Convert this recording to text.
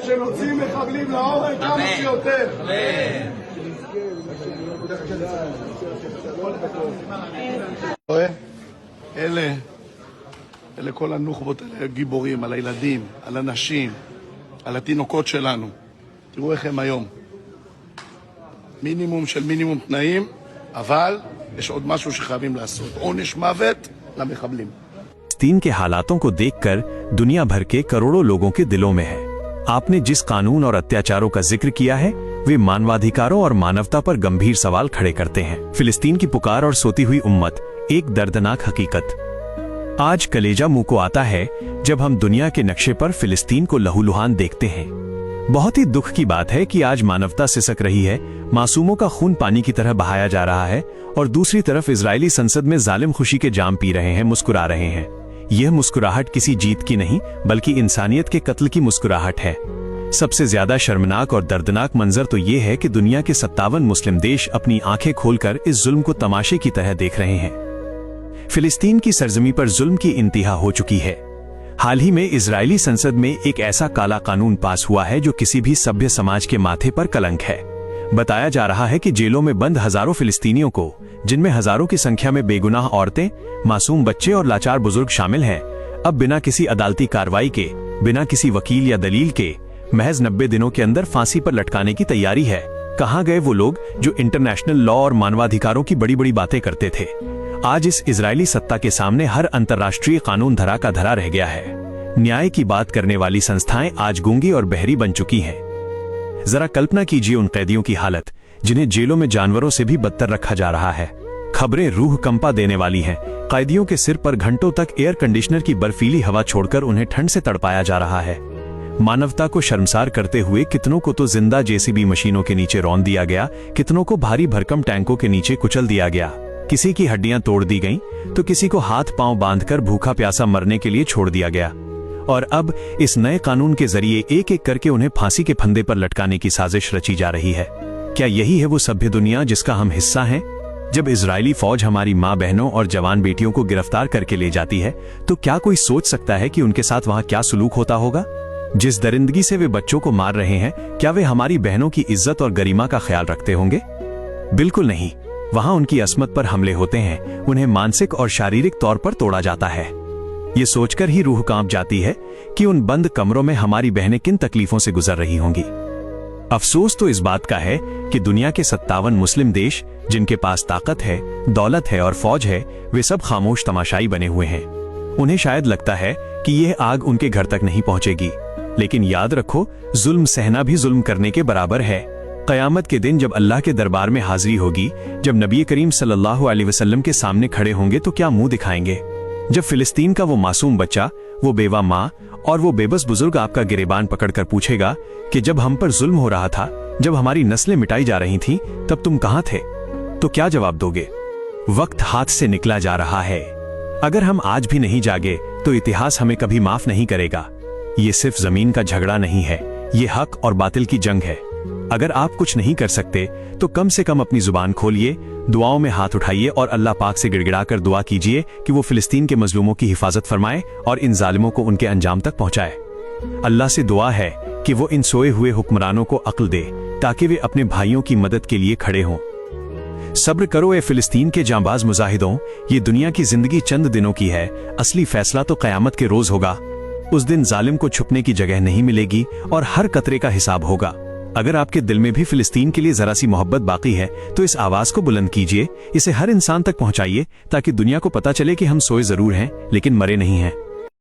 שנוציא מחבלים להורג כמה שיותר. אלה כל הנוח'בות, אלה גיבורים, על הילדים, על הנשים, על התינוקות שלנו. תראו איך הם היום. מינימום של מינימום תנאים, אבל יש עוד משהו שחייבים לעשות. עונש מוות למחבלים. फिलिस्तीन के हालातों को देखकर दुनिया भर के करोड़ों लोगों के दिलों में है। आपने जिस कानून और अत्याचारों का जिक्र किया है वे मानवाधिकारों और मानवता पर गंभीर सवाल खड़े करते हैं। फिलिस्तीन की पुकार और सोती हुई उम्मत एक दर्दनाक हकीकत। आज कलेजा मुंह को आता है जब हम दुनिया के नक्शे पर फिलिस्तीन को लहूलुहान देखते हैं। बहुत ही दुख की बात है कि आज मानवता सिसक रही है, मासूमों का खून पानी की तरह बहाया जा रहा है और दूसरी तरफ इजरायली संसद में जालिम खुशी के जाम पी रहे हैं, मुस्कुरा रहे हैं। यह मुस्कुराहट किसी जीत की नहीं बल्कि इंसानियत के कत्ल की मुस्कुराहट है। सबसे ज्यादा शर्मनाक और दर्दनाक मंजर तो ये है कि दुनिया के 57 मुस्लिम देश अपनी आंखें खोलकर इस जुल्म को तमाशे की तरह देख रहे हैं। फिलिस्तीन की सरजमी पर जुल्म की इंतहा हो चुकी है। हाल ही में इजरायली संसद में एक ऐसा काला कानून पास हुआ है जो किसी भी सभ्य समाज के माथे पर कलंक है। बताया जा रहा है कि जेलों में बंद हजारों फिलिस्तीनियों को, जिनमें हजारों की संख्या में बेगुनाह औरतें, मासूम बच्चे और लाचार बुजुर्ग शामिल हैं, अब बिना किसी अदालती कार्रवाई के, बिना किसी वकील या दलील के महज 90 दिनों के अंदर फांसी पर लटकाने की तैयारी है। कहां गए वो लोग जो इंटरनेशनल लॉ और मानवाधिकारों की बड़ी बड़ी बातें करते थे? आज इस इजरायली सत्ता के सामने हर अंतर्राष्ट्रीय कानून धरा का धरा रह गया है। न्याय की बात करने वाली संस्थाएं आज गूंगी और बहरी बन चुकी हैं। जरा कल्पना कीजिए उन कैदियों की हालत जिन्हें जेलों में जानवरों से भी बदतर रखा जा रहा है। खबरें रूह कंपा देने वाली हैं। कैदियों के सिर पर घंटों तक एयर कंडीशनर की बर्फीली हवा छोड़कर उन्हें ठंड से तड़पाया जा रहा है। मानवता को शर्मसार करते हुए कितनों को तो जिंदा जेसीबी मशीनों के नीचे रौंद दिया गया, कितनों को भारी भरकम टैंकों के नीचे कुचल दिया गया। किसी की हड्डियां तोड़ दी गईं, तो किसी को हाथ पांव बांधकर भूखा प्यासा मरने के लिए छोड़ दिया गया। और अब इस नए कानून के जरिए एक एक करके उन्हें फांसी के फंदे पर लटकाने की साजिश रची जा रही है। क्या यही है वो सभ्य दुनिया जिसका हम हिस्सा हैं? जब इजरायली फौज हमारी माँ बहनों और जवान बेटियों को गिरफ्तार करके ले जाती है तो क्या कोई सोच सकता है कि उनके साथ वहां क्या सुलूक होता होगा? जिस दरिंदगी से वे बच्चों को मार रहे हैं, क्या वे हमारी बहनों की इज्जत और गरिमा का ख्याल रखते होंगे? बिल्कुल नहीं। वहां उनकी अस्मत पर हमले होते हैं, उन्हें मानसिक और शारीरिक तौर पर तोड़ा जाता है। ये सोचकर ही रूह कांप जाती है कि उन बंद कमरों में हमारी बहनें किन तकलीफों से गुजर रही होंगी। अफसोस तो इस बात का है कि दुनिया के 57 मुस्लिम देश जिनके पास ताकत है, दौलत है और फौज है, वे सब खामोश तमाशाई बने हुए हैं। उन्हें शायद लगता है कि यह आग उनके घर तक नहीं पहुंचेगी, लेकिन याद रखो, जुल्म सहना भी जुल्म करने के बराबर है। कयामत के दिन जब अल्लाह के दरबार में हाजिरी होगी, जब नबी करीम सल्लल्लाहु अलैहि वसल्लम के सामने खड़े होंगे तो क्या मुंह दिखाएंगे? जब फिलिस्तीन का वो मासूम बच्चा, वो बेवा माँ और वो बेबस बुजुर्ग आपका गिरेबान पकड़कर पूछेगा कि जब हम पर जुल्म हो रहा था, जब हमारी नस्लें मिटाई जा रही थीं, तब तुम कहां थे? तो क्या जवाब दोगे? वक्त हाथ से निकला जा रहा है। अगर हम आज भी नहीं जागे तो इतिहास हमें कभी माफ नहीं करेगा। ये सिर्फ जमीन का झगड़ा नहीं है, ये हक और बातिल की जंग है। अगर आप कुछ नहीं कर सकते तो कम से कम अपनी जुबान खोलिए, दुआओं में हाथ उठाइए और अल्लाह पाक से गिड़गिड़ाकर दुआ कीजिए कि वो फिलिस्तीन के मजलूमों की हिफाजत फरमाए और इन जालिमों को उनके अंजाम तक पहुंचाए। अल्लाह से दुआ है कि वो इन सोए हुए हुक्मरानों को अक्ल दे ताकि वे अपने भाइयों की मदद के लिए खड़े हों। सब्र करो ए फिलिस्तीन के जांबाज मुजाहिदों, ये दुनिया की जिंदगी चंद दिनों की है, असली फैसला तो कयामत के रोज होगा। उस दिन जालिम को छुपने की जगह नहीं मिलेगी और हर कतरे का हिसाब होगा। अगर आपके दिल में भी फिलिस्तीन के लिए जरा सी मोहब्बत बाकी है तो इस आवाज को बुलंद कीजिए, इसे हर इंसान तक पहुंचाइए ताकि दुनिया को पता चले कि हम सोए जरूर हैं लेकिन मरे नहीं हैं।